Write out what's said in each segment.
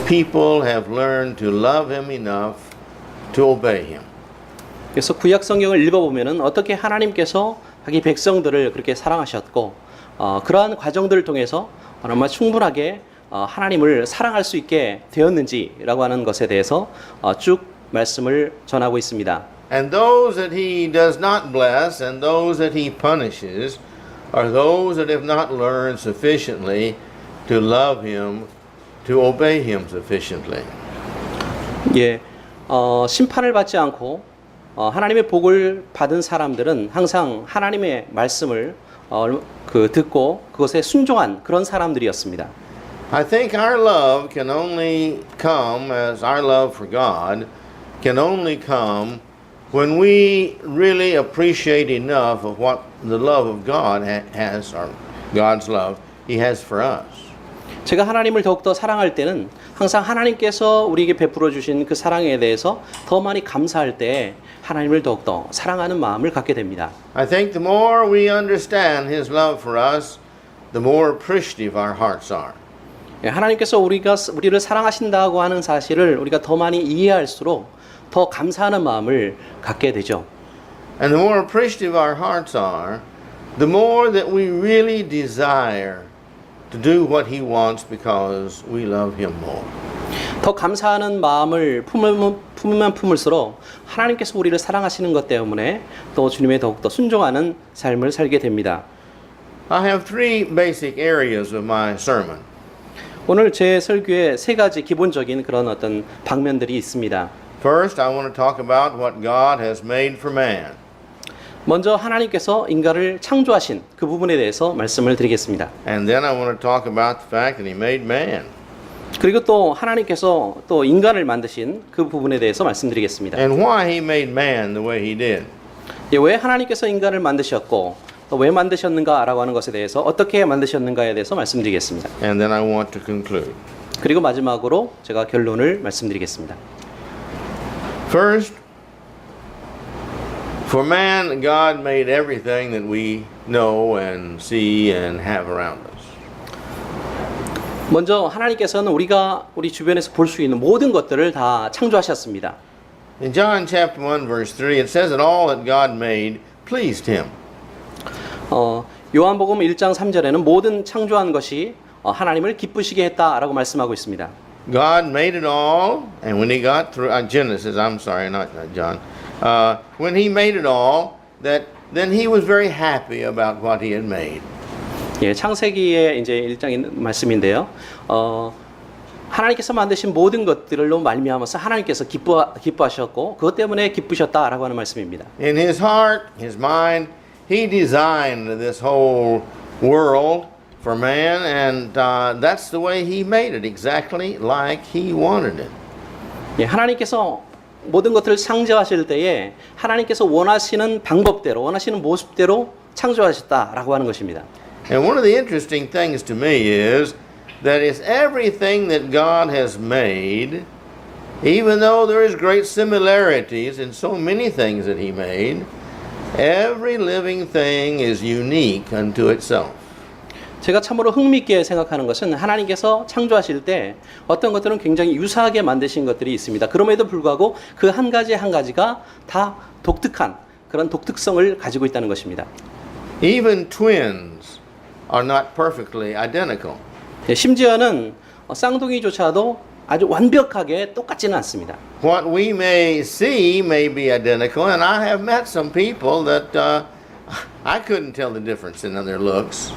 people have learned to love him enough to obey him. 그래서 구약 성경을 읽어보면은 어떻게 하나님께서 자기 백성들을 그렇게 사랑하셨고 그러한 과정들을 통해서 얼마나 충분하게 하나님을 사랑할 수 있게 되었는지라고 하는 것에 대해서 쭉 말씀을 전하고 있습니다. And those that he does not bless and those that he punishes are those that have not learned sufficiently to love him, to obey him sufficiently. 예, 심판을 받지 않고 하나님의 복을 받은 사람들은 항상 하나님의 말씀을 듣고 그것에 순종한 그런 사람들이었습니다. I think our love can only come, as our love for God can only come when we really appreciate enough of what the love of God has, or God's love He has for us. 제가 하나님을 더욱더 사랑할 때는 항상 하나님께서 우리에게 베풀어 주신 그 사랑에 대해서 더 많이 감사할 때 하나님을 더욱더 사랑하는 마음을 갖게 됩니다. I think the more we understand His love for us, the more appreciative our hearts are. 하나님께서 우리를 사랑하신다고 하는 사실을 우리가 더 많이 이해할수록 더 감사하는 마음을 갖게 되죠. And the more appreciative our hearts are, the more that we really desire to do what He wants because we love Him more. 더 감사하는 마음을 품으면 품을수록 하나님께서 우리를 사랑하시는 것 때문에 또 주님의 더욱더 순종하는 삶을 살게 됩니다. I have three basic areas of my sermon. 오늘 제 설교에 세 가지 기본적인 그런 어떤 방면들이 있습니다. First, I want to talk about what God has made for man. 먼저 하나님께서 인간을 창조하신 그 부분에 대해서 말씀을 드리겠습니다. And then I want to talk about the fact that He made man. 그리고 또 하나님께서 또 인간을 만드신 그 부분에 대해서 말씀드리겠습니다. And why He made man the way He did. 왜 하나님께서 인간을 만드셨고 또 왜 만드셨는가라고 하는 것에 대해서 어떻게 만드셨는가에 대해서 말씀드리겠습니다. And then I want to conclude. 그리고 마지막으로 제가 결론을 말씀드리겠습니다. First, for man, God made everything that we know and see and have around us. 먼저 하나님께서는 우리 주변에서 볼 수 있는 모든 것들을 다 창조하셨습니다. In John chapter 1 verse 3 it says that all that God made pleased him. 요한복음 1장 3절에는 모든 창조한 것이 하나님을 기쁘시게 했다라고 말씀하고 있습니다. God made it all, and when He got through Genesis, I'm sorry, not John. When He made it all, then He was very happy about what He had made. 예, 창세기의 이제 1장인 말씀인데요. 하나님께서 만드신 모든 것들로 말미암아서 하나님께서 기뻐하셨고 그것 때문에 기쁘셨다라고 하는 말씀입니다. In His heart, His mind, He designed this whole world for man, and that's the way He made it, exactly like He wanted it. 예, 하나님께서 모든 것들을 창조하실 때에 하나님께서 원하시는 방법대로, 원하시는 모습대로 창조하셨다라고 하는 것입니다. And one of the interesting things to me is that it's everything that God has made, even though there is great similarities in so many things that He made, every living thing is unique unto itself. 제가 참으로 흥미있게 생각하는 것은 하나님께서 창조하실 때 어떤 것들은 굉장히 유사하게 만드신 것들이 있습니다. 그럼에도 불구하고 그 한 가지 한 가지가 다 독특한 그런 독특성을 가지고 있다는 것입니다. Even twins are not perfectly identical. 심지어는 쌍둥이조차도 아주 완벽하게 똑같지는 않습니다. What we may see may be identical, and I have met some people that I couldn't tell the difference in their looks.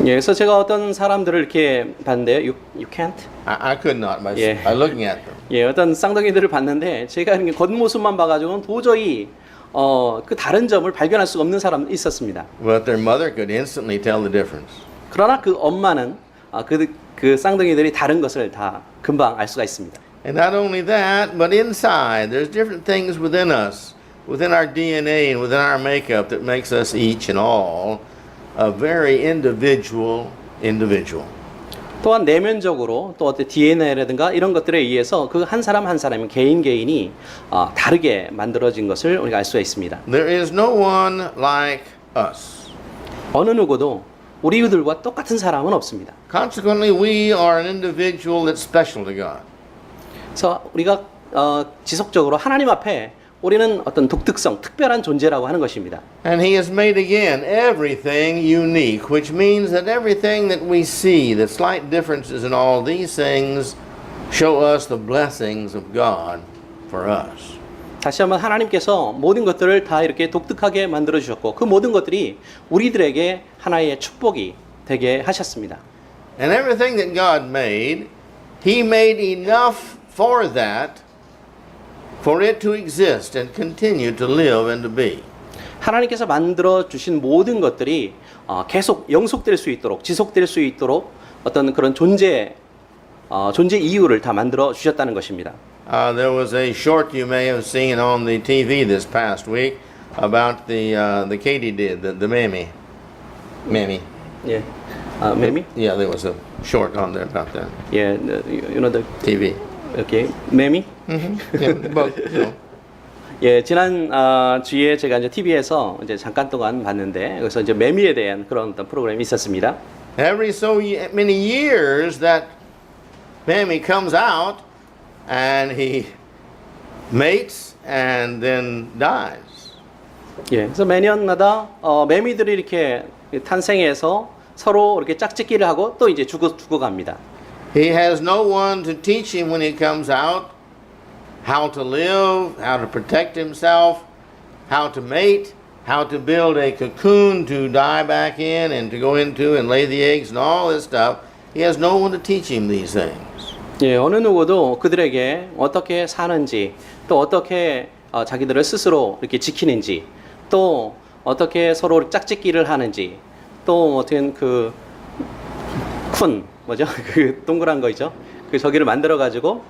예, 그래서 제가 어떤 사람들을 이렇게 봤는데요. You can't? I could not by Yeah. looking at them. 예, 어떤 쌍둥이들을 봤는데 제가 이렇게 겉모습만 봐가지고는 도저히 그 다른 점을 발견할 수가 없는 사람이 있었습니다. But their mother could instantly tell the difference. 그러나 그 엄마는 그 쌍둥이들이 다른 것을 다 금방 알 수가 있습니다. And not only that, but inside, there's different things within us, within our DNA and within our makeup that makes us each and all a very individual. 또한 내면적으로 또 어떤 DNA라든가 이런 것들에 의해서 그 한 사람 한 사람이 개인이 다르게 만들어진 것을 우리가 알 수가 있습니다. There is no one like us. 어느 누구도 우리들과 똑같은 사람은 없습니다. Consequently, we are an individual that's special to God. 그래서 우리가 지속적으로 하나님 앞에 우리는 어떤 독특성, 특별한 존재라고 하는 것입니다. And He has made again everything unique, which means that everything that we see, the slight differences in all these things, show us the blessings of God for us. 다시 한번 하나님께서 모든 것들을 다 이렇게 독특하게 만들어 주셨고 그 모든 것들이 우리들에게 하나의 축복이 되게 하셨습니다. And everything that God made, He made enough for that, for it to exist and continue to live and to be. 하나님께서 만들어 주신 모든 것들이 계속 영속될 수 있도록 지속될 수 있도록 어떤 그런 존재 이유를 다 만들어 주셨다는 것입니다. There was a short you may have seen on the TV this past week about the katydid, the mammy. 예, 매미? Yeah, there was a short on there about that. 예, you know the TV. okay, 매미? Yeah, both. You know. 예, 지난 주에 제가 이제 TV에서 이제 잠깐 동안 봤는데 여기서 이제 매미에 대한 그런 어떤 프로그램이 있었습니다. Every so many years that mammy comes out and he mates and then dies. 예, 그래서 매년마다 매미들이 이렇게 탄생해서 서로 이렇게 짝짓기를 하고 또 이제 죽어갑니다. He has no one to teach him when he comes out how to live, how to protect himself, how to mate, how to build a cocoon to die back in and to go into and lay the eggs and all this stuff. He has no one to teach him these things. 예, 어느 누구도 그들에게 어떻게 사는지 또 어떻게 자기들을 스스로 이렇게 지키는지 또 어떻게 서로 짝짓기를 하는지 또 어떻게 뭐죠? 그 동그란 거 있죠? 그 저기를 만들어 가지고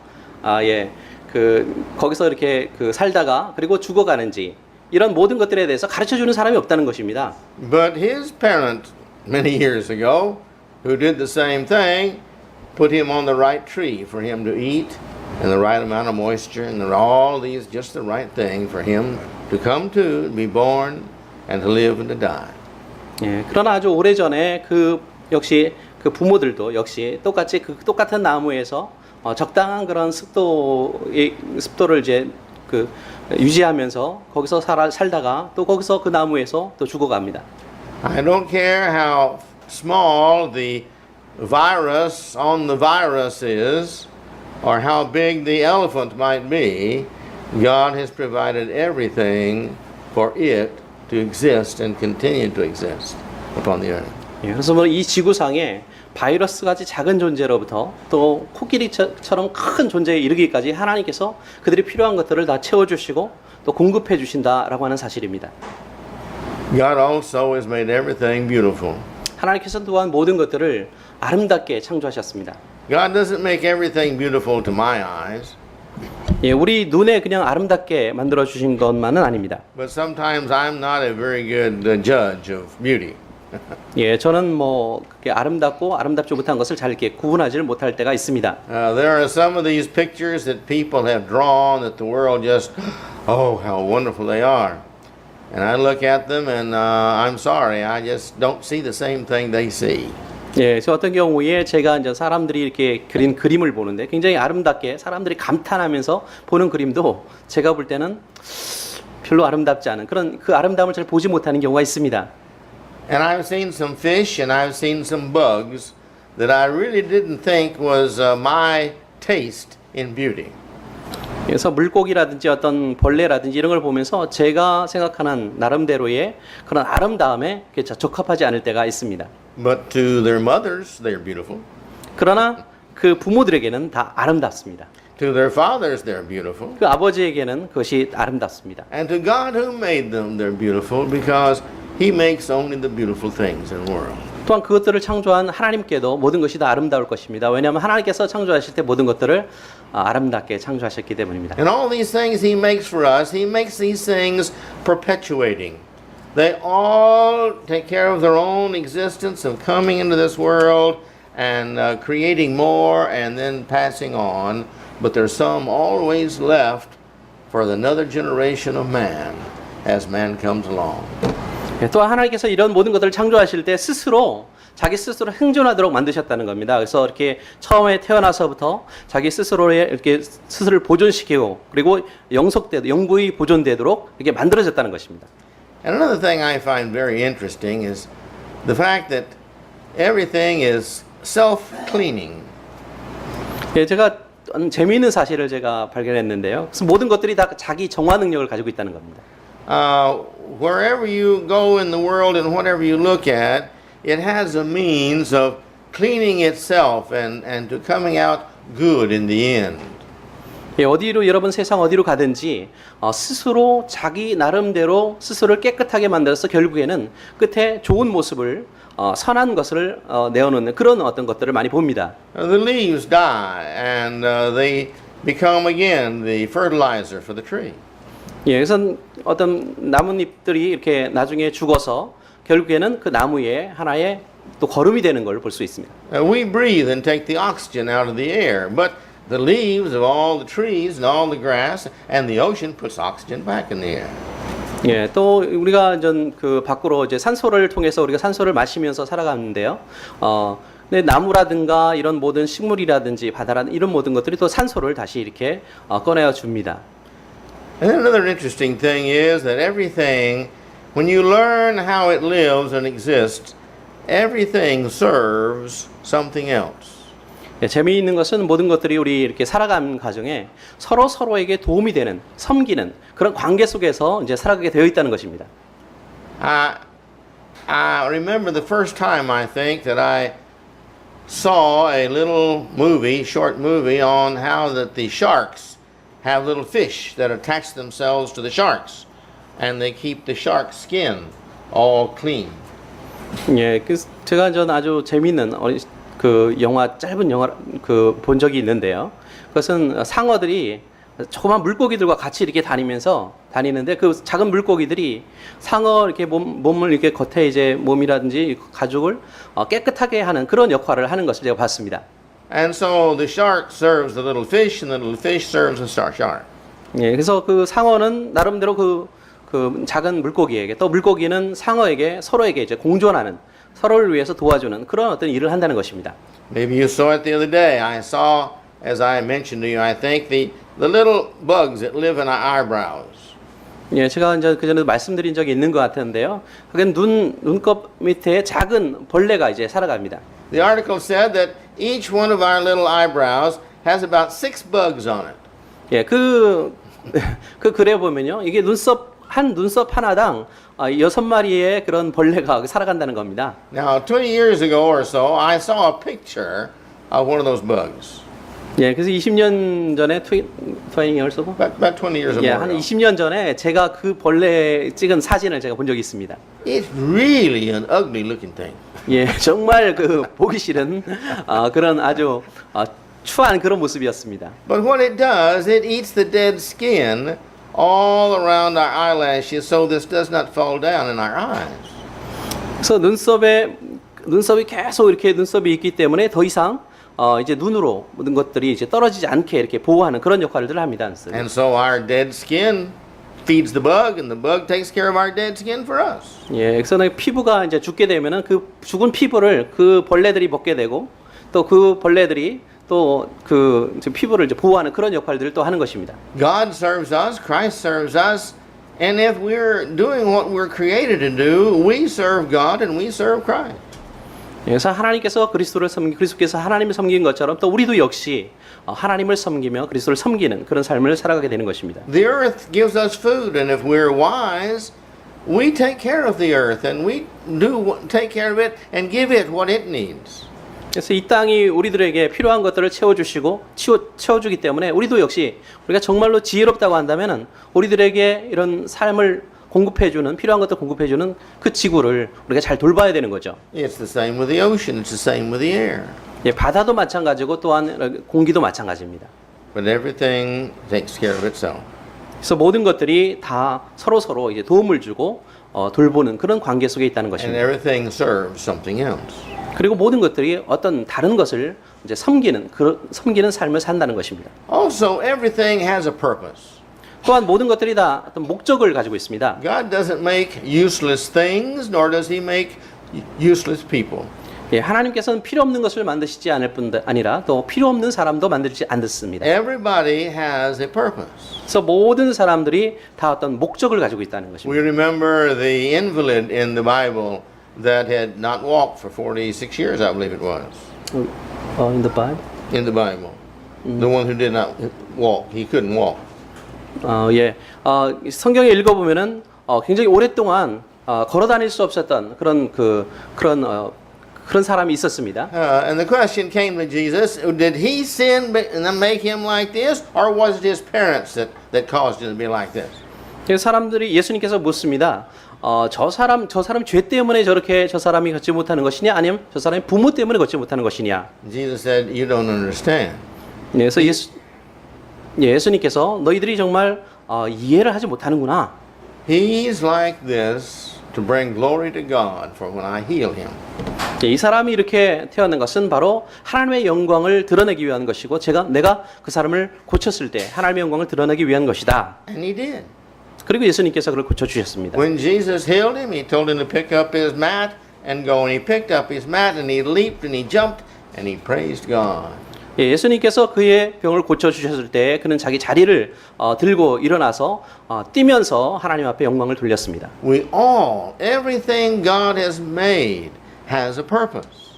거기서 이렇게 살다가 그리고 죽어가는지 이런 모든 것들에 대해서 가르쳐 주는 사람이 없다는 것입니다. But his parent many years ago who did the same thing put him on the right tree for him to eat and the right amount of moisture and all these just the right thing for him to come to be born and to live and to die. 예, 그러나 아주 오래전에 역시 부모들도 역시 똑같이 똑같은 나무에서 적당한 그런 습도를 이제 유지하면서 거기서 살다가 또 거기서 그 나무에서 또 죽어갑니다. I don't care how small the virus on the virus is or how big the elephant might be, God has provided everything for it to exist and continue to exist upon the earth. 예, 그래서 뭐 이 지구상에 바이러스같이 작은 존재로부터 또 코끼리처럼 큰 존재에 이르기까지 하나님께서 그들이 필요한 것들을 다 채워주시고 또 공급해 주신다라고 하는 사실입니다. God also has made everything beautiful. 하나님께서 또한 모든 것들을 아름답게 창조하셨습니다. God doesn't make everything beautiful to my eyes. 예, 우리 눈에 그냥 아름답게 만들어 주신 것만은 아닙니다. But sometimes I'm not a very good judge of beauty. 예, 저는 뭐 그렇게 아름답고 아름답지 못한 것을 잘 이렇게 구분하지를 못할 때가 있습니다. There are some of these pictures that people have drawn that the world just, oh, how wonderful they are. And I look at them and I'm sorry, I just don't see the same thing they see. 예, 저 어떤 경우에 제가 이제 사람들이 이렇게 그린 그림을 보는데 굉장히 아름답게 사람들이 감탄하면서 보는 그림도 제가 볼 때는 별로 아름답지 않은 그런 그 아름다움을 잘 보지 못하는 경우가 있습니다. And I've seen some fish and I've seen some bugs that I really didn't think was my taste in beauty. 그래서 물고기라든지 어떤 벌레라든지 이런 걸 보면서 제가 생각하는 나름대로의 그런 아름다움에 적합하지 않을 때가 있습니다. But to their mothers, they're beautiful. 그러나 그 부모들에게는 다 아름답습니다. To their fathers, they're beautiful. 그 아버지에게는 그것이 아름답습니다. And to God who made them, they're beautiful because He makes only the beautiful things in the world. 또한 그것들을 창조한 하나님께도 모든 것이 다 아름다울 것입니다. 왜냐하면 하나님께서 창조하실 때 모든 것들을 아름답게 창조하셨기 때문입니다. And all these things He makes for us, He makes these things perpetuating. They all take care of their own existence of coming into this world and creating more and then passing on. But there's some always left for another generation of man as man comes along. 또 하나님께서 이런 모든 것들을 창조하실 때 스스로 자기 스스로 생존하도록 만드셨다는 겁니다. 그래서 이렇게 처음에 태어나서부터 자기 스스로의 이렇게 스스로를 보존시키고 그리고 영구히 보존되도록 이렇게 만들어졌다는 것입니다. And another thing I find very interesting is the fact that everything is self-cleaning. 예, 제가 재미있는 사실을 제가 발견했는데요. 그래서 모든 것들이 다 자기 정화 능력을 가지고 있다는 겁니다. Wherever you go in the world and whatever you look at, it has a means of cleaning itself and to coming out good in the end. 예, 어디로 여러분 세상 어디로 가든지 스스로 자기 나름대로 스스로를 깨끗하게 만들어서 결국에는 끝에 좋은 모습을 선한 것을 내어놓는 그런 어떤 것들을 많이 봅니다. The leaves die and they become again the fertilizer for the tree. 예, 그래서 어떤 나뭇잎들이 이렇게 나중에 죽어서 결국에는 그 나무의 하나의 또 거름이 되는 걸 볼 수 있습니다. We breathe and take the oxygen out of the air, but the leaves of all the trees and all the grass and the ocean puts oxygen back in the air. 예, 또 우리가 그 밖으로 이제 산소를 통해서 우리가 산소를 마시면서 살아가는데요. 근데 나무라든가 이런 모든 식물이라든지 바다라든지 이런 모든 것들이 또 산소를 다시 이렇게 꺼내어 줍니다. And then another interesting thing is that everything, when you learn how it lives and exists, everything serves something else. 예, 재미있는 것은 모든 것들이 우리 이렇게 살아가는 과정에 서로에게 도움이 되는, 섬기는 그런 관계 속에서 이제 살아가게 되어 있다는 것입니다. I remember the first time I think that I saw a little movie, short movie on how that the sharks have little fish that attach themselves to the sharks and they keep the shark skin all clean. 예, 그 제가 아주 재미있는 그 짧은 영화 그 본 적이 있는데요. 그것은 상어들이 조그만 물고기들과 같이 이렇게 다니는데 그 작은 물고기들이 상어 이렇게 몸을 이렇게 겉에 이제 몸이라든지 가죽을 깨끗하게 하는 그런 역할을 하는 것을 제가 봤습니다. And so the shark serves the little fish and the little fish serves the shark. 예, 그래서 그 상어는 나름대로 그 작은 물고기에게 또 물고기는 상어에게 서로에게 이제 공존하는 서로를 위해서 도와주는 그런 어떤 일을 한다는 것입니다. Maybe you saw it the other day. I saw, as I mentioned to you, I think the little bugs that live in our eyebrows. 예, 제가 이제 그 전에 말씀드린 적이 있는 것 같은데요. 그게 눈곱 밑에 작은 벌레가 이제 살아갑니다. The article said that each one of our little eyebrows has about 6 bugs on it. 예, 그 글에 보면요, 이게 눈썹 하나당 6마리의 그런 벌레가 살아간다는 겁니다. Now, 20 years ago or so, I saw a picture of one of those bugs. 예, 그래서 20년 전에 20 years ago? About 20 years 예, ago. 한 20년 전에 제가 그 벌레 찍은 사진을 제가 본 적이 있습니다. It's really an ugly looking thing. 예, 정말 그 보기 싫은 그런 아주 추한 그런 모습이었습니다. But what it does, it eats the dead skin all around our eyelashes so this does not fall down in our eyes. 그래서 눈썹이 계속 이렇게 눈썹이 있기 때문에 더 이상 이제 눈으로 모든 것들이 이제 떨어지지 않게 이렇게 보호하는 그런 역할을 합니다. And so our dead skin feeds the bug and the bug takes care of our dead skin for us. 예, 그래서 피부가 이제 죽게 되면은 그 죽은 피부를 그 벌레들이 먹게 되고 또 그 벌레들이 또 그 피부를 이제 보호하는 그런 역할들을 또 하는 것입니다. God serves us, Christ serves us, and if we're doing what we're created to do, we serve God and we serve Christ. 그래서 하나님께서 그리스도께서 하나님을 섬긴 것처럼 또 우리도 역시 하나님을 섬기며 그리스도를 섬기는 그런 삶을 살아가게 되는 것입니다. The earth gives us food, and if we're wise, we take care of the earth, and we do take care of it and give it what it needs. 그래서 이 땅이 우리들에게 필요한 것들을 채워주기 때문에 우리도 역시 우리가 정말로 지혜롭다고 한다면은 우리들에게 이런 삶을 공급해주는 필요한 것들 공급해주는 그 지구를 우리가 잘 돌봐야 되는 거죠. It's the same with the ocean. It's the same with the air. 예, 바다도 마찬가지고 또한 공기도 마찬가지입니다. But everything takes care of itself. 그래서 모든 것들이 다 서로 이제 도움을 주고 돌보는 그런 관계 속에 있다는 And 것입니다. everything serves something else. 그리고 모든 것들이 어떤 다른 것을 이제 섬기는 삶을 산다는 것입니다. Also, everything has a purpose. 또한 모든 것들이 다 어떤 목적을 가지고 있습니다. God doesn't make useless things, nor does He make useless people. 예, 하나님께서는 필요 없는 것을 만드시지 않을 뿐 아니라 또 필요 없는 사람도 만들지 않습니다. Everybody has a purpose. 그래서 모든 사람들이 다 어떤 목적을 가지고 있다는 것입니다. We remember the invalid in the Bible that had not walked for 46 years, I believe it was, In the Bible? in the Bible. The one who did not walk, he couldn't walk. 예, 성경에 읽어보면은 굉장히 오랫동안 걸어 다닐 수 없었던 그런 사람이 있었습니다. And the question came to Jesus, did he sin and make him like this, or was it his parents that caused him to be like this? 그래서 사람들이 예수님께서 묻습니다. 저 사람 죄 때문에 저렇게 저 사람이 걷지 못하는 것이냐, 아니면 저 사람이 부모 때문에 걷지 못하는 것이냐. Jesus said, you don't understand. 그래서 예수님께서 너희들이 정말 이해를 하지 못하는구나. He's like this to bring glory to God for when I heal him. 이 사람이 이렇게 태어난 것은 바로 하나님의 영광을 드러내기 위한 것이고 내가 그 사람을 고쳤을 때 하나님의 영광을 드러내기 위한 것이다. And he did. 그리고 예수님께서 그를 고쳐주셨습니다. When Jesus healed him, he told him to pick up his mat and go. And he picked up his mat and he leaped and he jumped and he praised God. 예수님께서 그의 병을 고쳐주셨을 때 그는 자기 자리를 들고 일어나서 뛰면서 하나님 앞에 영광을 돌렸습니다. Everything God has made has a purpose.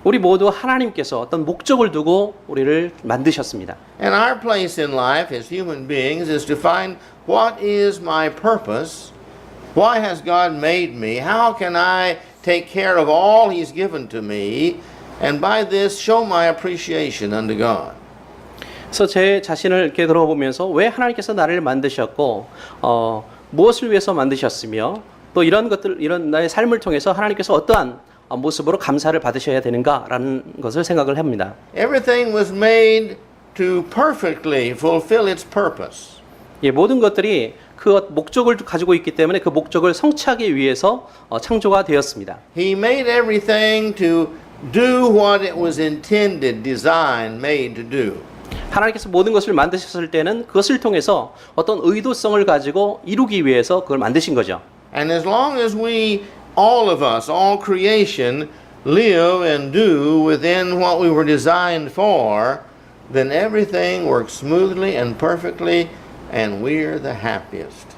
우리 모두 하나님께서 어떤 목적을 두고 우리를 만드셨습니다. And our place in life as human beings is to find what is my purpose? Why has God made me? How can I take care of all He's given to me? And by this show my appreciation unto God. 그래서 제 자신을 이렇게 돌아보면서 왜 하나님께서 나를 만드셨고 무엇을 위해서 만드셨으며 또 이런 나의 삶을 통해서 하나님께서 어떠한 모습으로 감사를 받으셔야 되는가라는 것을 생각을 합니다. Everything was made to perfectly fulfill its purpose. 예, 모든 것들이 그 목적을 가지고 있기 때문에 그 목적을 성취하기 위해서 창조가 되었습니다. He made everything to do what it was intended, designed, made to do. 하나님께서 모든 것을 만드셨을 때는 그것을 통해서 어떤 의도성을 가지고 이루기 위해서 그걸 만드신 거죠. And as long as we, all of us, all creation, live and do within what we were designed for, then everything works smoothly and perfectly, and we're the happiest.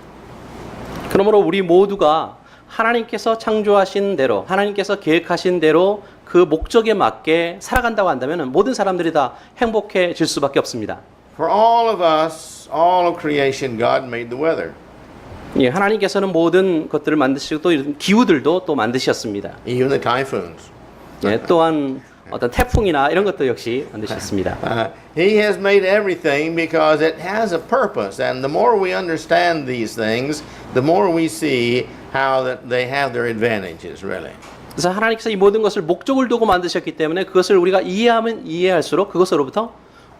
그러므로 우리 모두가 하나님께서 창조하신 대로, 하나님께서 계획하신 대로 그 목적에 맞게 살아간다고 한다면 모든 사람들이 다 행복해질 수밖에 없습니다. For all of us, all of creation, God made the weather. 예, 하나님께서는 모든 것들을 만드시고 또 이런 기후들도 또 만드셨습니다. Even the typhoons. 예, 또한 어떤 태풍이나 이런 것도 역시 만드셨습니다. He has made everything because it has a purpose, and the more we understand these things, the more we see how that they have their advantages, really. 그래서 하나님께서 이 모든 것을 목적을 두고 만드셨기 때문에 그것을 우리가 이해하면 이해할수록 그것으로부터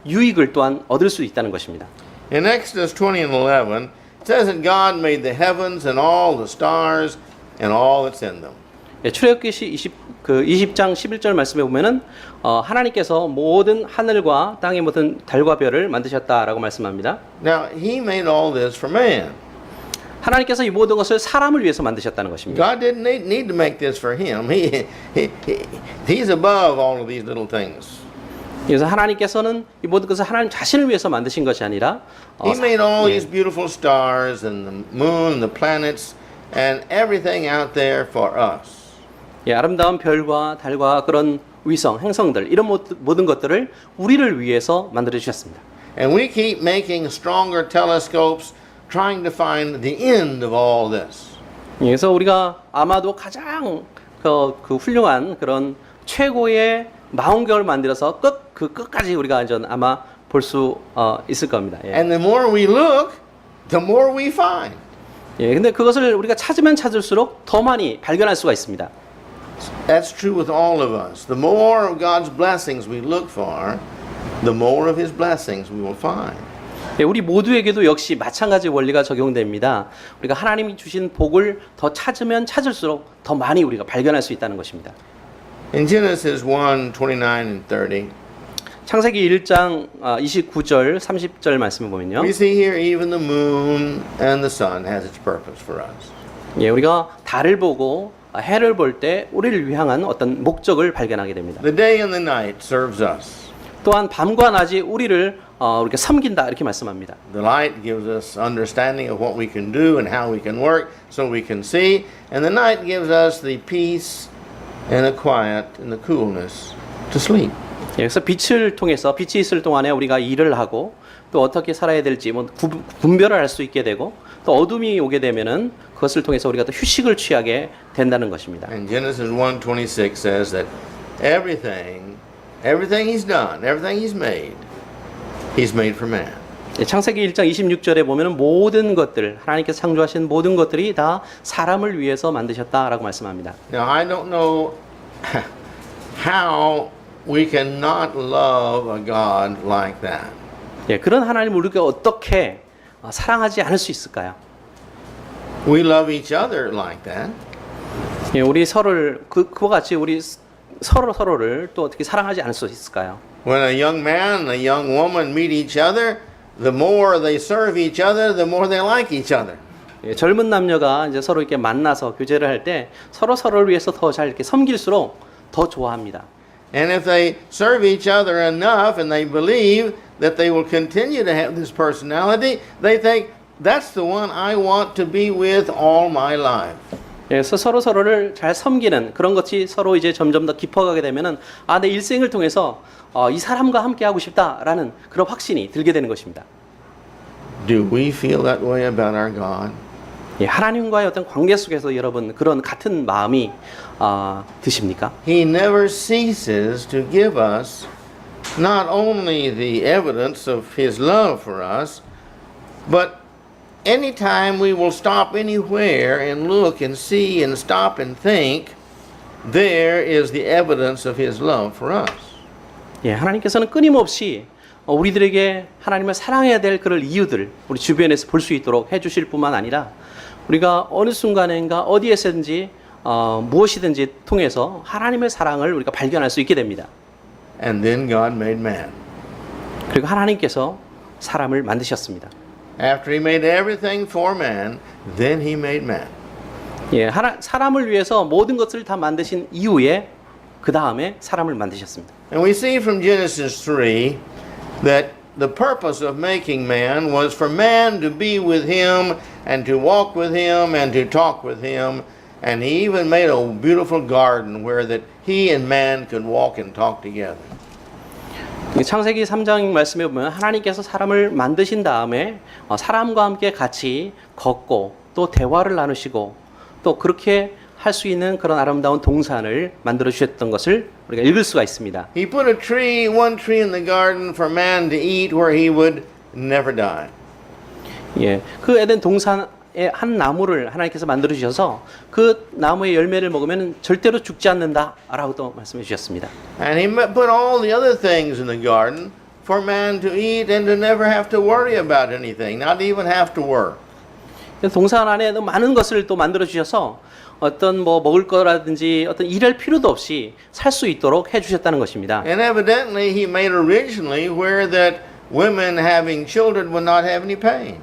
유익을 또한 얻을 수 있다는 것입니다. In Exodus 20 and 11, it says that God made the heavens and all the stars and all that's in them. 예, 출애굽기 20장 11절 말씀에 보면은 하나님께서 모든 하늘과 땅의 모든 달과 별을 만드셨다라고 말씀합니다. Now, He made all this for man. 하나님께서 이 모든 것을 사람을 위해서 만드셨다는 것입니다. God didn't need to make this for Him. He's above all of these little things. 그래서 하나님께서는 이 모든 것을 하나님 자신을 위해서 만드신 것이 아니라 He made all these beautiful stars and the moon and the planets and everything out there for us. 예, 아름다운 별과 달과 그런 위성, 행성들 이런 모든 것들을 우리를 위해서 만들어 주셨습니다. And we keep making stronger telescopes trying to find the end of all this. 그래서 우리가 아마도 가장 그 훌륭한 그런 최고의 망원경을 만들어서 끝까지 우리가 아마 볼 수 있을 겁니다. 예. And the more we look, the more we find. 예, 근데 그것을 우리가 찾으면 찾을수록 더 많이 발견할 수가 있습니다. That's true with all of us. The more of God's blessings we look for, the more of His blessings we will find. 예, 우리 모두에게도 역시 마찬가지 원리가 적용됩니다. 우리가 하나님이 주신 복을 더 찾으면 찾을수록 더 많이 우리가 발견할 수 있다는 것입니다. In Genesis 1, 29 and 30, 창세기 1장 29절 30절 말씀을 보면요. we see here even the moon and the sun has its purpose for us. 예, 우리가 달을 보고 해를 볼 때 우리를 향한 어떤 목적을 발견하게 됩니다. The day and the night serves us. 또한 밤과 낮이 우리를 이렇게 섬긴다 이렇게 말씀합니다. The light gives us understanding of what we can do and how we can work so we can see. And the night gives us the peace and the quiet and the coolness to sleep. 그래서 빛을 통해서 빛이 있을 동안에 우리가 일을 하고 또 어떻게 살아야 될지 분별을 할 수 있게 되고 또 어둠이 오게 되면은 그것을 통해서 우리가 또 휴식을 취하게 된다는 것입니다. And Genesis 1:26 says that everything he's done, everything he's made for man. 창세기 1장 26절에 보면은 모든 것들 하나님께서 창조하신 모든 것들이 다 사람을 위해서 만드셨다라고 말씀합니다. Now I don't know how we can not love a God like that. 그런 하나님을 우리가 어떻게 사랑하지 않을 수 있을까요? We love each other like that. 우리 서로를 그와 같이 우리 서로를 또 어떻게 사랑하지 않을 수 있을까요? When a young man and a young woman meet each other, the more they serve each other, the more they like each other. 젊은 남녀가 이제 서로 이렇게 만나서 교제를 할 때 서로를 위해서 더 잘 이렇게 섬길수록 더 좋아합니다. And if they serve each other enough and they believe that they will continue to have this personality, they think that's the one I want to be with all my life. 그래서 서로를 잘 섬기는 그런 것이 서로 이제 점점 더 깊어가게 되면은 내 일생을 통해서 이 사람과 함께 하고 싶다라는 그런 확신이 들게 되는 것입니다. Do we feel that way about our God? 하나님과의 어떤 관계 속에서 여러분 그런 같은 마음이 드십니까? He never ceases to give us not only the evidence of His love for us, but anytime we will stop anywhere and look and see and stop and think, there is the evidence of His love for us. 하나님께서는 끊임없이 우리들에게 하나님을 사랑해야 될 그런 이유들 우리 주변에서 볼 수 있도록 해주실 뿐만 아니라 우리가 어느 순간인가 어디에서든지 무엇이든지 통해서 하나님의 사랑을 우리가 발견할 수 있게 됩니다. And then God made man. 그리고 하나님께서 사람을 만드셨습니다. After He made everything for man, then He made man. 사람을 위해서 모든 것을 다 만드신 이후에 그 다음에 사람을 만드셨습니다. And we see from Genesis 3 that the purpose of making man was for man to be with Him and to walk with Him and to talk with Him. And He even made a beautiful garden where that he and man could walk and talk together. 창세기 3장 말씀에 보면 하나님께서 사람을 만드신 다음에 사람과 함께 같이 걷고 또 대화를 나누시고 또 그렇게 할 수 있는 그런 아름다운 동산을 만들어 주셨던 것을 우리가 읽을 수가 있습니다. He put one tree in the garden for man to eat where he would never die. 그 에덴 동산에 한 나무를 하나님께서 만들어 주셔서 그 나무의 열매를 먹으면 절대로 죽지 않는다라고 또 말씀해 주셨습니다. And He put all the other things in the garden for man to eat and to never have to worry about anything, not even have to work. 동산 안에 많은 것을 또 만들어 주셔서 어떤 먹을 거라든지 어떤 일할 필요도 없이 살 수 있도록 해 주셨다는 것입니다. And evidently He made originally where that women having children would not have any pain.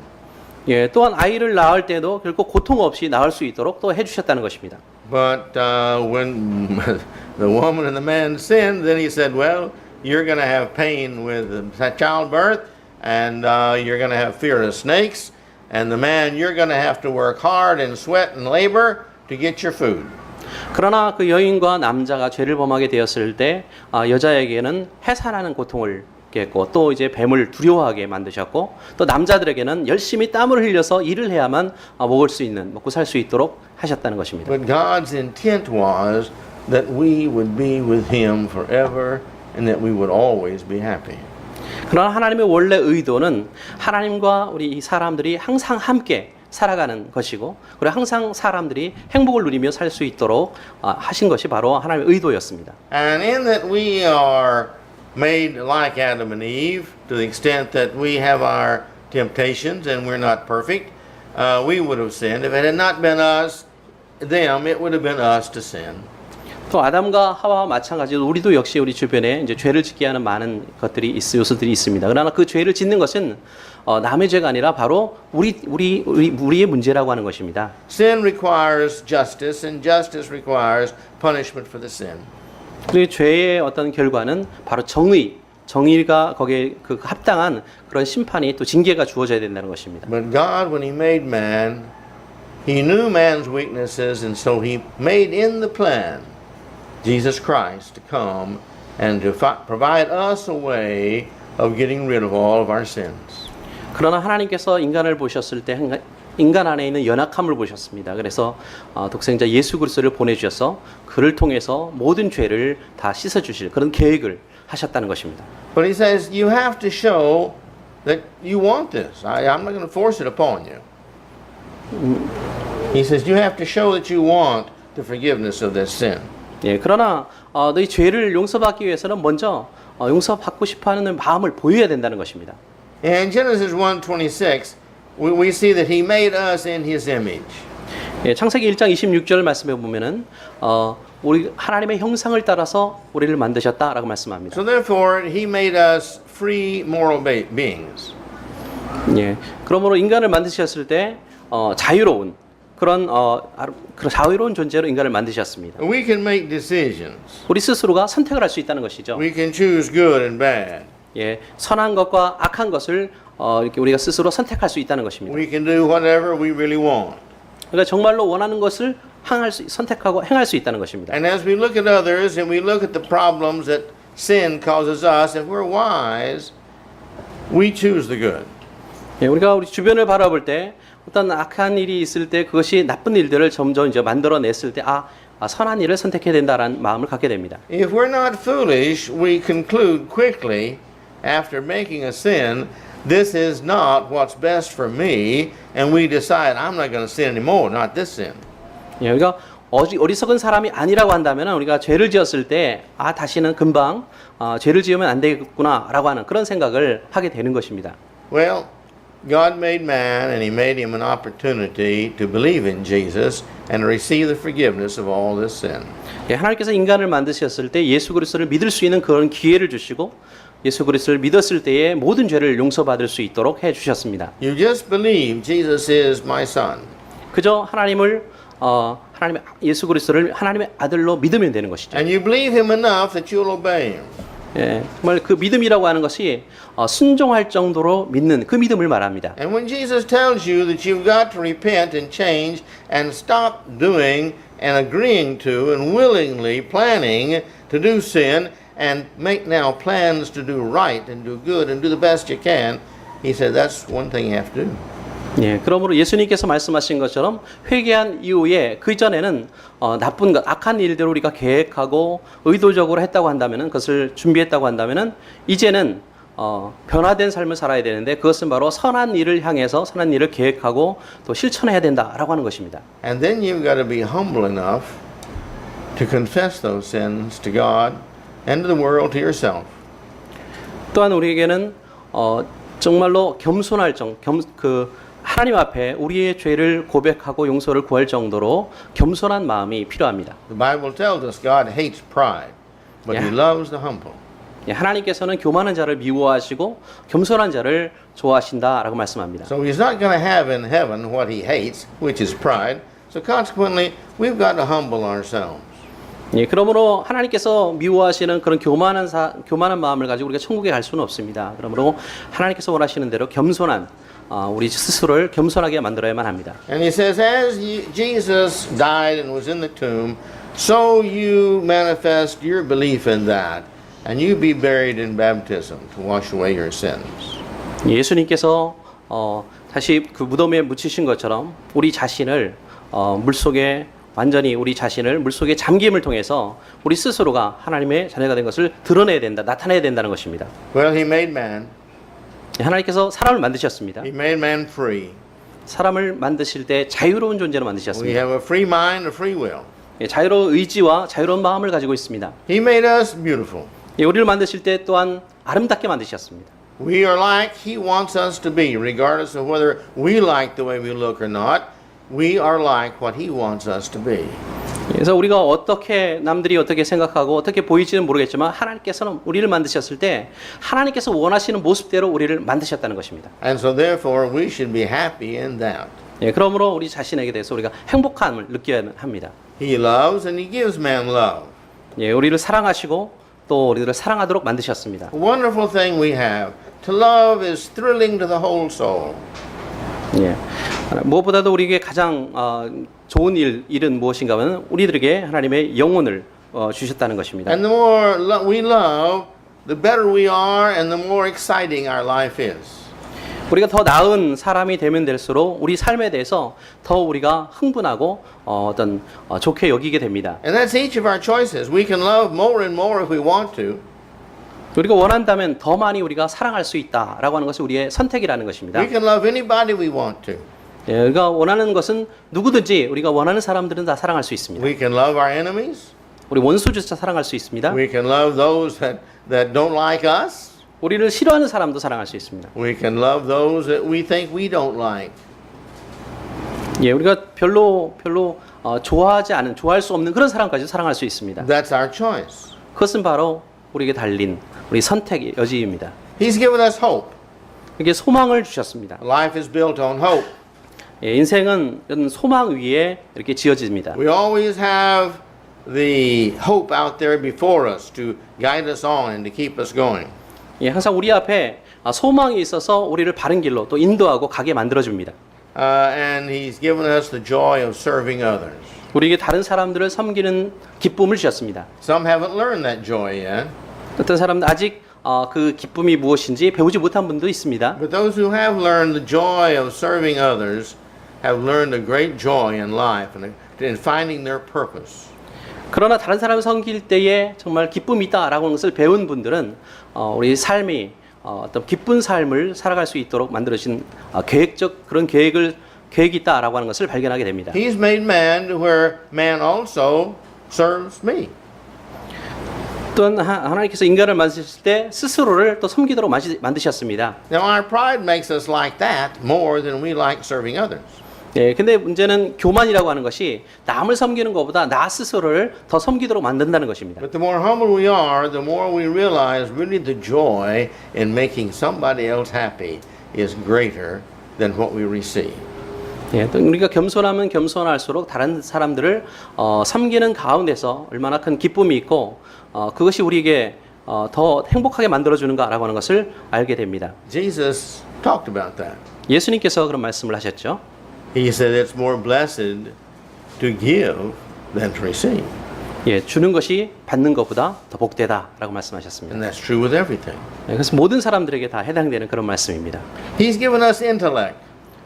또한 아이를 낳을 때도 결코 고통 없이 낳을 수 있도록 또 해 주셨다는 것입니다. But when the woman and the man sinned, then He said, well, you're going to have pain with childbirth, and you're going to have fear of snakes, and the man, you're going to have to work hard and sweat and labor to get your food. 그러나 그 여인과 남자가 죄를 범하게 되었을 때 여자에게는 해산하는 고통을 했고 또 이제 뱀을 두려워하게 만드셨고 또 남자들에게는 열심히 땀을 흘려서 일을 해야만 먹고 살 수 있도록 하셨다는 것입니다. But God's intent was that we would be with Him forever and that we would always be happy. 그러나 하나님의 원래 의도는 하나님과 우리 이 사람들이 항상 함께 살아가는 것이고 그리고 항상 사람들이 행복을 누리며 살 수 있도록 하신 것이 바로 하나님의 의도였습니다. And in that we are made like Adam and Eve to the extent that we have our temptations and we're not perfect, we would have sinned. If it had not been them, it would have been us to sin. 또 아담과 하와와 마찬가지로 우리도 역시 우리 주변에 이제 죄를 짓게 하는 많은 것들이 요소들이 있습니다. 그러나 그 죄를 짓는 것은 남의 죄가 아니라 바로 우리의 문제라고 하는 것입니다. Sin requires justice, and justice requires punishment for the sin. 그 죄의 어떤 결과는 바로 정의가 거기에 그 합당한 그런 심판이 또 징계가 주어져야 된다는 것입니다. But God, when He made man, He knew man's weaknesses, and so He made in the plan Jesus Christ to come and to provide us a way of getting rid of all of our sins. 그러나 하나님께서 인간을 보셨을 때 인간 안에 있는 연약함을 보셨습니다. 그래서 독생자 예수 그리스도를 보내주셔서 그를 통해서 모든 죄를 다 씻어주실 그런 계획을 하셨다는 것입니다. But He says you have to show that you want this. I'm not going to force it upon you. He says you have to show that you want the forgiveness of this sin. 예, 그러나 너희 죄를 용서받기 위해서는 먼저 용서받고 싶어하는 마음을 보여야 된다는 것입니다. In Genesis 1:26, we see that He made us in His image. 예, 창세기 1장 26절 말씀해 보면은 우리 하나님의 형상을 따라서 우리를 만드셨다라고 말씀합니다. So therefore, He made us free moral beings. 예, 그러므로 인간을 만드셨을 때 자유로운 그런 자유로운 존재로 인간을 만드셨습니다. We can make decisions. 우리 스스로가 선택을 할 수 있다는 것이죠. We can choose good and bad. 예, 선한 것과 악한 것을 이렇게 우리가 스스로 선택할 수 있다는 것입니다. We can do whatever we really want. 그러니까 정말로 원하는 것을 선택하고 행할 수 있다는 것입니다. And as we look at others and we look at the problems that sin causes us, if we're wise, we choose the good. 예, 우리가 우리 주변을 바라볼 때 어떤 악한 일이 있을 때 그것이 나쁜 일들을 점점 이제 만들어냈을 때 선한 일을 선택해야 된다라는 마음을 갖게 됩니다. If we're not foolish, we conclude quickly after making a sin, this is not what's best for me, and we decide I'm not going to sin anymore, not this sin. 예, 우리가 어리석은 사람이 아니라고 한다면 우리가 죄를 지었을 때 다시는 금방 죄를 지으면 안 되겠구나라고 하는 그런 생각을 하게 되는 것입니다. Well, God made man and He made him an opportunity to believe in Jesus and to receive the forgiveness of all this sin. 예, 하나님께서 인간을 만드셨을 때 예수 그리스도를 믿을 수 있는 그런 기회를 주시고 예수 그리스도를 믿었을 때에 모든 죄를 용서받을 수 있도록 해 주셨습니다. You just believe Jesus is my son. 그저 예수 그리스도를 하나님의 아들로 믿으면 되는 것이죠. And you believe Him enough that you'll obey Him. 예, 정말 그 믿음이라고 하는 것이 순종할 정도로 믿는 그 믿음을 말합니다. And when Jesus tells you that you've got to repent and change and stop doing and agreeing to and willingly planning to do sin and make now plans to do right and do good and do the best you can, He said that's one thing you have to do. 예, 그러므로 예수님께서 말씀하신 것처럼 회개한 이후에 그 전에는 나쁜 것, 악한 일들을 우리가 계획하고 의도적으로 했다고 한다면은 그것을 준비했다고 한다면은 이제는 변화된 삶을 살아야 되는데 그것은 바로 선한 일을 향해서 선한 일을 계획하고 또 실천해야 된다라고 하는 것입니다. And then you've got to be humble enough to confess those sins to God and to the world, to yourself. 또한 우리에게는 정말로 겸손할 하나님 앞에 우리의 죄를 고백하고 용서를 구할 정도로 겸손한 마음이 필요합니다. The Bible tells us God hates pride, but He loves the humble. 예, 하나님께서는 교만한 자를 미워하시고 겸손한 자를 좋아하신다라고 말씀합니다. So He's not going to have in heaven what He hates, which is pride. So consequently, we've got to humble ourselves. 예, 그러므로 하나님께서 미워하시는 그런 교만한 마음을 가지고 우리가 천국에 갈 수는 없습니다. 그러므로 하나님께서 원하시는 대로 겸손한 우리 스스로를 겸손하게 만들어야만 합니다. And He says, as Jesus died and was in the tomb, so you manifest your belief in that, and you be buried in baptism to wash away your sins. 예수님께서 다시 그 무덤에 묻히신 것처럼 우리 자신을 물속에 완전히 우리 자신을 물속에 잠김을 통해서 우리 스스로가 하나님의 자녀가 된 것을 드러내야 된다, 나타내야 된다는 것입니다. Well, He made man. 하나님께서 사람을 만드셨습니다. He made man free. 사람을 만드실 때 자유로운 존재로 We 만드셨습니다. 만드셨습니다. have a free mind, a free will. 예, 자유로운 의지와 자유로운 마음을 가지고 있습니다. He made us beautiful. 예, 우리를 만드실 때 또한 아름답게 만드셨습니다. We are like He wants us to be, regardless of whether we like the way we look or not. We are like what He wants us to be. 그래서 우리가 어떻게 남들이 어떻게 생각하고 어떻게 보일지는 모르겠지만 하나님께서는 우리를 만드셨을 때 하나님께서 원하시는 모습대로 우리를 만드셨다는 것입니다. And so therefore we should be happy in that. 예, 그러므로 우리 자신에게 대해서 우리가 행복함을 느껴야 합니다. He loves and he gives man love. 예, 우리를 사랑하시고 또 우리를 사랑하도록 만드셨습니다. A wonderful thing we have. To love is thrilling to the whole soul. 예, 무엇보다도 우리에게 가장 좋은 일은 무엇인가 하면 우리들에게 하나님의 영혼을 주셨다는 것입니다. And the more we love, the better we are and the more exciting our life is. 우리가 더 나은 사람이 되면 될수록 우리 삶에 대해서 더 우리가 흥분하고 어떤 좋게 여기게 됩니다. And that's each of our choices. We can love more and more if we want to. 우리가 원한다면 더 많이 우리가 사랑할 수 있다라고 하는 것이 우리의 선택이라는 것입니다. We can love anybody we want to. 예, 우리가 원하는 것은 누구든지 우리가 원하는 사람들은 다 사랑할 수 있습니다. We can love our enemies. 우리 원수조차 사랑할 수 있습니다. We can love those that don't like us. 우리를 싫어하는 사람도 사랑할 수 있습니다. We can love those that we think we don't like. 예, 우리가 별로 좋아할 수 없는 그런 사람까지 사랑할 수 있습니다. That's our choice. 그것은 바로 우리에게 달린 우리 선택의 여지입니다. He's given us hope. 이게 소망을 주셨습니다. Life is built on hope. 예, 인생은 이런 소망 위에 이렇게 지어집니다. We always have the hope out there before us to guide us on and to keep us going. 예, 항상 우리 앞에 소망이 있어서 우리를 바른 길로 또 인도하고 가게 만들어줍니다. And He's given us the joy of serving others. 우리에게 다른 사람들을 섬기는 기쁨을 주셨습니다. Some haven't learned that joy yet, 어떤 사람은 아직 그 기쁨이 무엇인지 배우지 못한 분도 있습니다. but those who have learned the joy of serving others have learned a great joy in life and in finding their purpose. 그러나 다른 사람을 섬길 때에 정말 기쁨이 있다라고 하는 것을 배운 분들은 우리 삶이 어떤 기쁜 삶을 살아갈 수 있도록 만들어진 계획적 그런 계획이 있다라고 하는 것을 발견하게 됩니다. He's made man to where man also serves me. 또한 하나님께서 인간을 만드셨을 때 스스로를 또 섬기도록 만드셨습니다. Now our pride makes us like that more than we like serving others. 예, 근데 문제는 교만이라고 하는 것이 남을 섬기는 것보다 나 스스로를 더 섬기도록 만든다는 것입니다. But the more humble we are, the more we realize really the joy in making somebody else happy is greater than what we receive. 예, 또 우리가 겸손하면 겸손할수록 다른 사람들을 섬기는 가운데서 얼마나 큰 기쁨이 있고 그것이 우리에게 더 행복하게 만들어주는가라고 하는 것을 알게 됩니다. Jesus talked about that. 예수님께서 그런 말씀을 하셨죠. He said it's more blessed to give than to receive. 예, 주는 것이 받는 것보다 더 복되다라고 말씀하셨습니다. And that's true with everything. 예, 그래서 모든 사람들에게 다 해당되는 그런 말씀입니다. He's given us intellect.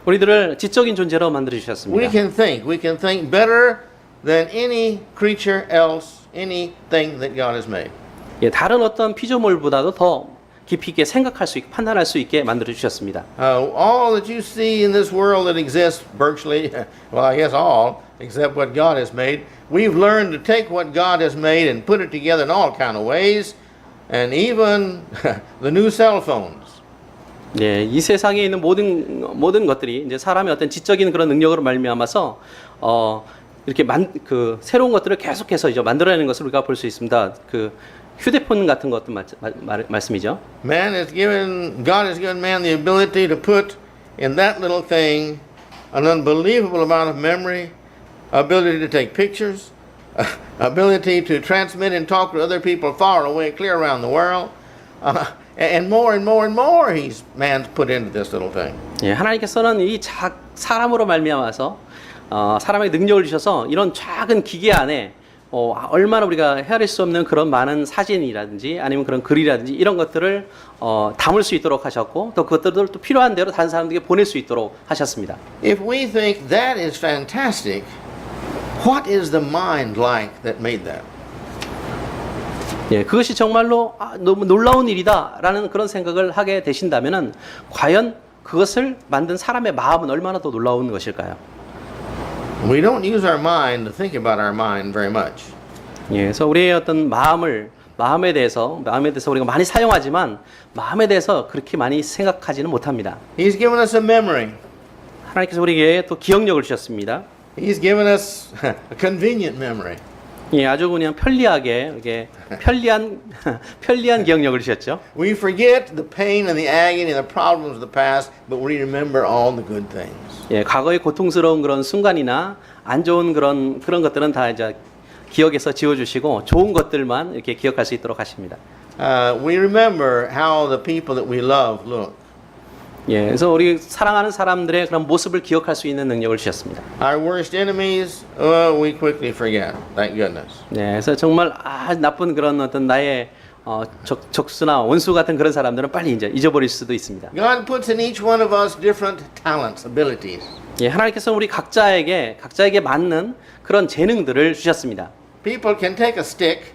우리들을 지적인 존재로 만들어 We 주셨습니다. can think better than any creature else, anything that God has made. 예, 다른 어떤 피조물보다도 더 깊이 있게 생각할 수 있게 판단할 수 있게 만들어 주셨습니다. All that you see in this world that exists, virtually, well, I guess all, except what God has made, we've learned to take what God has made and put it together in all kind of ways, and even the new cell phones. 예, 이 세상에 있는 모든 것들이 이제 사람의 어떤 지적인 그런 능력으로 말미암아서 이렇게 새로운 것들을 계속해서 이제 만들어내는 것을 우리가 볼 수 있습니다. 그 휴대폰 같은 것도 말씀이죠. God has given man the ability to put in that little thing an unbelievable amount of memory, ability to take pictures, ability to transmit and talk to other people far away, clear around the world, and more and more and more man's put into this little thing. 예, 하나님께서는 이 사람으로 말미암아서 사람의 능력을 주셔서 이런 작은 기계 안에 얼마나 우리가 헤아릴 수 없는 그런 많은 사진이라든지 아니면 그런 글이라든지 이런 것들을 담을 수 있도록 하셨고 또 그것들을 또 필요한 대로 다른 사람들에게 보낼 수 있도록 하셨습니다. If we think that is fantastic, what is the mind like that made that? 예, 그것이 정말로 너무 놀라운 일이다라는 그런 생각을 하게 되신다면은 과연 그것을 만든 사람의 마음은 얼마나 더 놀라운 것일까요? We don't use our mind to think about our mind very much. 예, 그래서 우리의 어떤 마음에 대해서 우리가 많이 사용하지만 마음에 대해서 그렇게 많이 생각하지는 못합니다. He's given us a memory. 하나님께서 우리에게 또 기억력을 주셨습니다. He's given us a convenient memory. 예, 아주 그냥 편리하게 이게 편리한 기억력을 주셨죠. We forget the pain and the agony and the problems of the past, but we remember all the good things. 예, 과거의 고통스러운 그런 순간이나 안 좋은 그런 것들은 다 이제 기억에서 지워주시고 좋은 것들만 이렇게 기억할 수 있도록 하십니다. We remember how the people that we love look. 예, 그래서 우리 사랑하는 사람들의 그런 모습을 기억할 수 있는 능력을 주셨습니다. Our worst enemies, we quickly forget. Thank goodness. 예, 그래서 정말 나쁜 그런 어떤 나의 적수나 원수 같은 그런 사람들은 빨리 이제 잊어버릴 수도 있습니다. God puts in each one of us different talents, abilities. 예, 하나님께서 우리 각자에게 맞는 그런 재능들을 주셨습니다. People can take a stick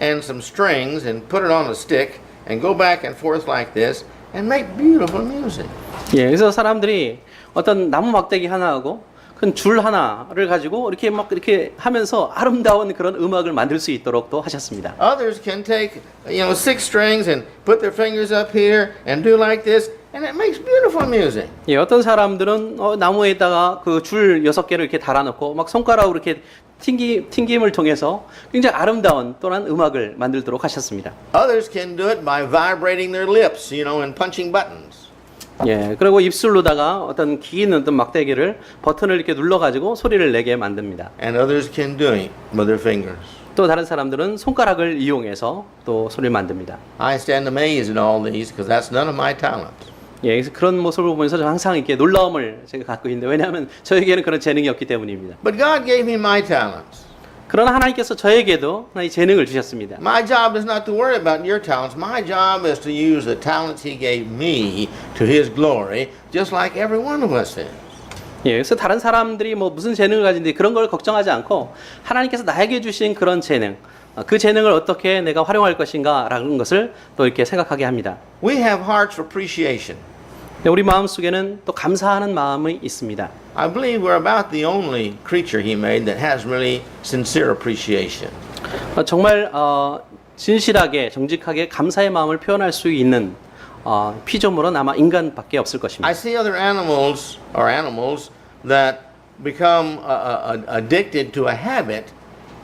and some strings and put it on a stick and go back and forth like this and make beautiful music. 예, 그래서 사람들이 어떤 나무 막대기 하나하고 큰 줄 하나를 가지고 이렇게 막 이렇게 하면서 아름다운 그런 음악을 만들 수 있도록 또 하셨습니다. Others can take, six strings and put their fingers up here and do like this, and it makes beautiful music. 예, 어떤 사람들은 나무에다가 그 줄 6개를 이렇게 달아놓고 막 손가락으로 이렇게 튕김을 통해서 굉장히 아름다운 또한 음악을 만들도록 하셨습니다. Others can do it by vibrating their lips, and punching buttons. 예, 그리고 입술로다가 어떤 긴 어떤 막대기를 버튼을 이렇게 눌러가지고 소리를 내게 만듭니다. And others can do it with their fingers. 또 다른 사람들은 손가락을 이용해서 또 소리를 만듭니다. I stand amazed at all these because that's none of my talents. 예, 그래서 그런 모습을 보면서 저는 항상 이렇게 놀라움을 제가 갖고 있는데 왜냐하면 저에게는 그런 재능이 없기 때문입니다. But God gave me my talents. 그러나 하나님께서 저에게도 하나의 재능을 주셨습니다. My job is not to worry about your talents. My job is to use the talents He gave me to His glory, just like every one of us is. 예, 그래서 다른 사람들이 뭐 무슨 재능을 가진데 그런 걸 걱정하지 않고 하나님께서 나에게 주신 그런 재능, 그 재능을 어떻게 내가 활용할 것인가라는 것을 또 이렇게 생각하게 합니다. We have hearts for appreciation. 우리 마음 속에는 또 감사하는 마음이 있습니다. I believe we're about the only creature He made that has really sincere appreciation. 정말 진실하게 정직하게 감사의 마음을 표현할 수 있는 피조물은 아마 인간밖에 없을 것입니다. I see other animals that become addicted to a habit.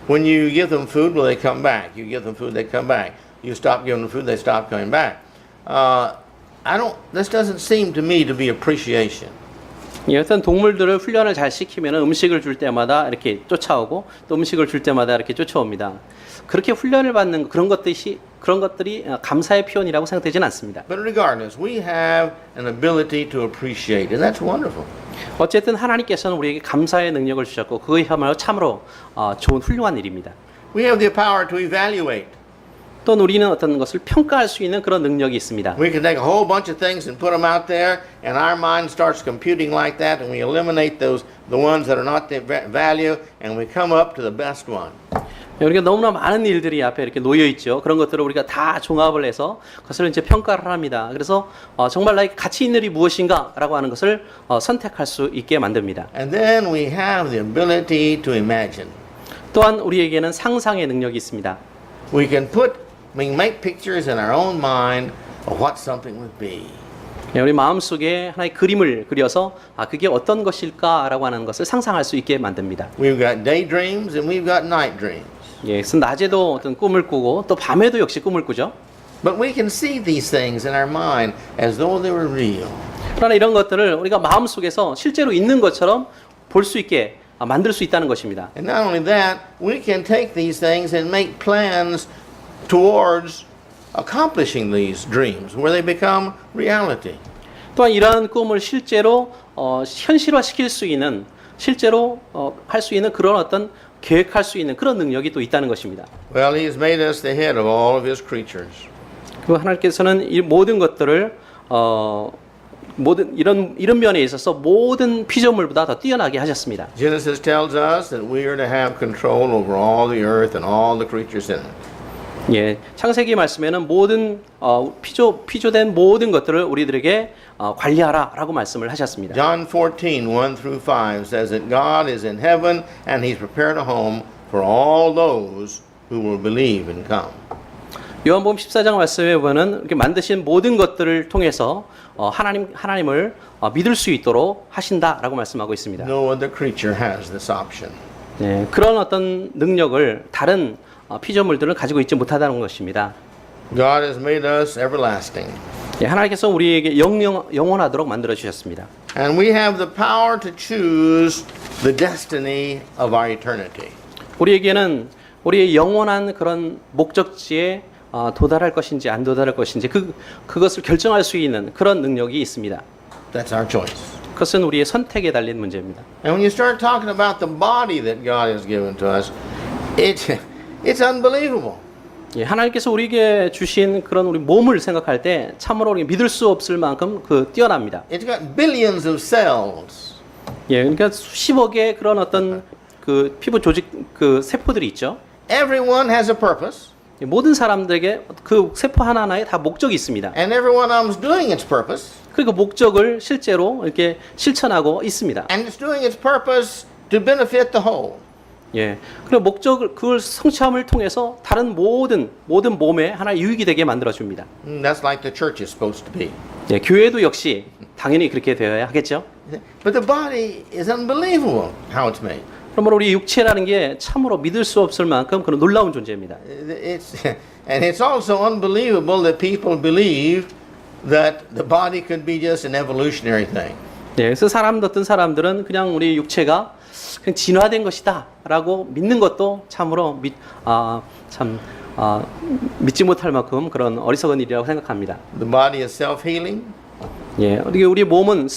When you give them food, well, they come back. You give them food, they come back. You stop giving them food, they stop coming back. This doesn't seem to me to be appreciation. 어떤 동물들을 훈련을 잘 시키면 음식을 줄 때마다 이렇게 쫓아오고 또 음식을 줄 때마다 이렇게 쫓아옵니다. 그렇게 훈련을 받는 그런 것들이 감사의 표현이라고 생각되지는 않습니다. But regardless, we have an ability to appreciate, and that's wonderful. 어쨌든 하나님께서는 우리에게 감사의 능력을 주셨고 그것이야말로 참으로 좋은 훌륭한 일입니다. We have the power to evaluate. 또 우리는 어떤 것을 평가할 수 있는 그런 능력이 있습니다. We can take a whole bunch of things and put them out there, and our mind starts computing like that, and we eliminate the ones that are not the value, and we come up to the best one. 우리가 너무나 많은 일들이 앞에 이렇게 놓여 있죠. 그런 것들을 우리가 다 종합을 해서 그것을 이제 평가를 합니다. 그래서 정말 나에게 가치 있는 일이 무엇인가라고 하는 것을 선택할 수 있게 만듭니다. And then we have the ability to imagine. 또한 우리에게는 상상의 능력이 있습니다. We can make pictures in our own mind of what something would be. 우리 마음속에 하나의 그림을 그려서 그게 어떤 것일까라고 하는 것을 상상할 수 있게 만듭니다. We've got daydreams and we've got night dreams. 예, 그래서 낮에도 어떤 꿈을 꾸고 또 밤에도 역시 꿈을 꾸죠. But we can see these things in our mind as though they were real. 그러나 이런 것들을 우리가 마음속에서 실제로 있는 것처럼 볼 수 있게 만들 수 있다는 것입니다. And not only that, we can take these things and make plans towards accomplishing these dreams where they become reality. 또한 이러한 꿈을 실제로 현실화시킬 수 있는 실제로 할 수 있는 그런 어떤 계획할 수 있는 그런 능력이 또 있다는 것입니다. Well, He has made us the head of all of His creatures. 그 하나님께서는 이 모든 것들을 모든 이런 면에 있어서 모든 피조물보다 더 뛰어나게 하셨습니다. Genesis tells us that we are to have control over all the earth and all the creatures in it. 예, 창세기 말씀에는 모든 피조된 모든 것들을 우리들에게 관리하라라고 말씀을 하셨습니다. John 14:1-5 says that God is in heaven and He's prepared a home for all those who will believe and come. 요한복음 14장 말씀에 보면은 이렇게 만드신 모든 것들을 통해서 하나님을 믿을 수 있도록 하신다라고 말씀하고 있습니다. No other creature has this option. 네, 그런 어떤 능력을 다른 피조물들은 가지고 있지 못하다는 것입니다. God has made us everlasting. 예, 하나님께서 우리에게 영원하도록 만들어 주셨습니다. And we have the power to choose the destiny of our eternity. 우리에게는 우리의 영원한 그런 목적지에 도달할 것인지 안 도달할 것인지 그것을 결정할 수 있는 그런 능력이 있습니다. That's our choice. 그것은 우리의 선택에 달린 문제입니다. And when you start talking about the body that God has given to us, it's unbelievable. 예, 하나님께서 우리에게 주신 그런 우리 몸을 생각할 때 참으로 우리 믿을 수 없을 만큼 뛰어납니다. It's got billions of cells. 예, 그러니까 수십억의 그런 어떤 그 피부 조직 그 세포들이 있죠. Everyone has a purpose, 예, 모든 사람들에게 그 세포 하나하나에 다 목적이 있습니다. and every one of them is doing its purpose, 그리고 목적을 실제로 이렇게 실천하고 있습니다. and it's doing its purpose to benefit the whole. 예, 그리고 목적을 그걸 성취함을 통해서 다른 모든 몸에 하나의 유익이 되게 만들어 줍니다. That's like the church is supposed to be. 예, 교회도 역시 당연히 그렇게 되어야 하겠죠. But the body is unbelievable how it's made. 그러므로 우리 육체라는 게 참으로 믿을 수 없을 만큼 그런 놀라운 존재입니다. And it's also unbelievable that people believe that the body could be just an evolutionary thing. 예, 그래서 어떤 사람들은 그냥 우리 육체가 그냥 진화된 것이다라고 믿는 것도 참으로 믿지 못할 만큼 그런 어리석은 일이라고 생각합니다. The body is self-healing, 예, 우리 몸은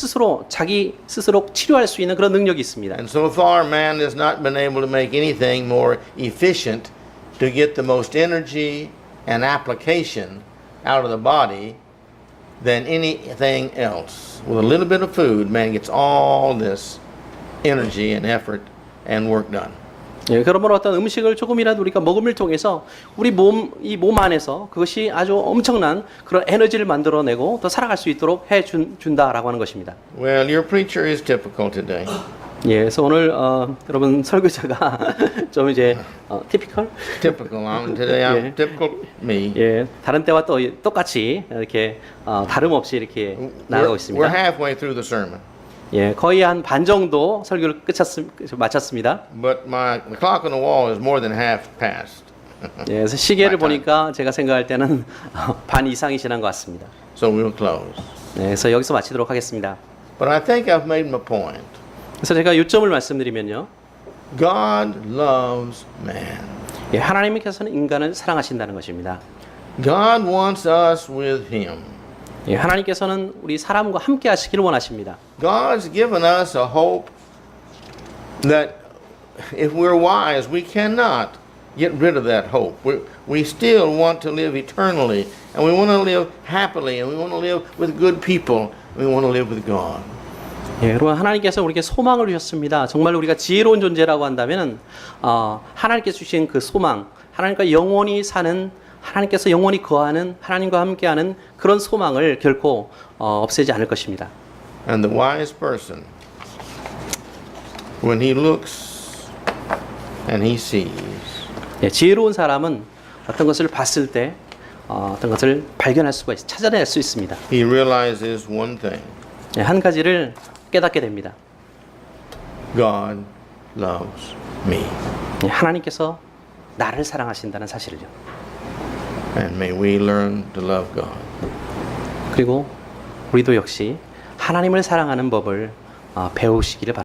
자기 스스로 치료할 수 있는 그런 능력이 있습니다. and so far man has not been able to make anything more efficient to get the most energy and application out of the body than anything else. With a little bit of food, man gets all this energy and effort and work done. 예, 그러므로 어떤 음식을 조금이라도 우리가 먹음을 통해서 이 몸 안에서 그것이 아주 엄청난 그런 에너지를 만들어내고 더 살아갈 수 있도록 준다라고 하는 것입니다. Well, your preacher is typical today. 예, 그래서 오늘 여러분 설교자가 좀 이제 typical? Today I'm 예. typical me. 예, 다른 때와 또 똑같이 이렇게 다름없이 이렇게 나가고 We're 있습니다. halfway through the sermon, 예, 거의 한 반 정도 설교를 마쳤습니다. but the clock on the wall is more than half past. 예, 그래서 시계를 My time. 보니까 제가 생각할 때는 반 이상이 지난 것 같습니다. So we'll close. 네, 그래서 여기서 마치도록 하겠습니다. But I think I've made my point. 그래서 제가 요점을 말씀드리면요, God loves man. 예, 하나님께서는 인간을 사랑하신다는 것입니다. God wants us with Him. 예, 하나님께서는 우리 사람과 함께 하시기를 원하십니다. God's given us a hope that if we're wise, we cannot get rid of that hope. We still want to live eternally, and we want to live happily, and we want to live with good people, and we want to live with God. 예, 여러분, 하나님께서 우리에게 소망을 주셨습니다. 정말 우리가 지혜로운 존재라고 한다면 하나님께서 주신 그 소망, 하나님과 영원히 사는, 하나님께서 영원히 거하는, 하나님과 함께하는 그런 소망을 결코 없애지 않을 것입니다. And the wise person, when he looks and he sees, 예, 지혜로운 사람은 어떤 것을 봤을 때 어떤 것을 발견할 수가 찾아낼 수 있습니다. he realizes one thing: 예, 한 가지를 깨닫게 됩니다. God loves me. 예, 하나님께서 나를 사랑하신다는 사실을요. And may we learn to love God. 그리고 우리도 역시 하나님을 사랑하는 법을 배우시기를 바랍니다.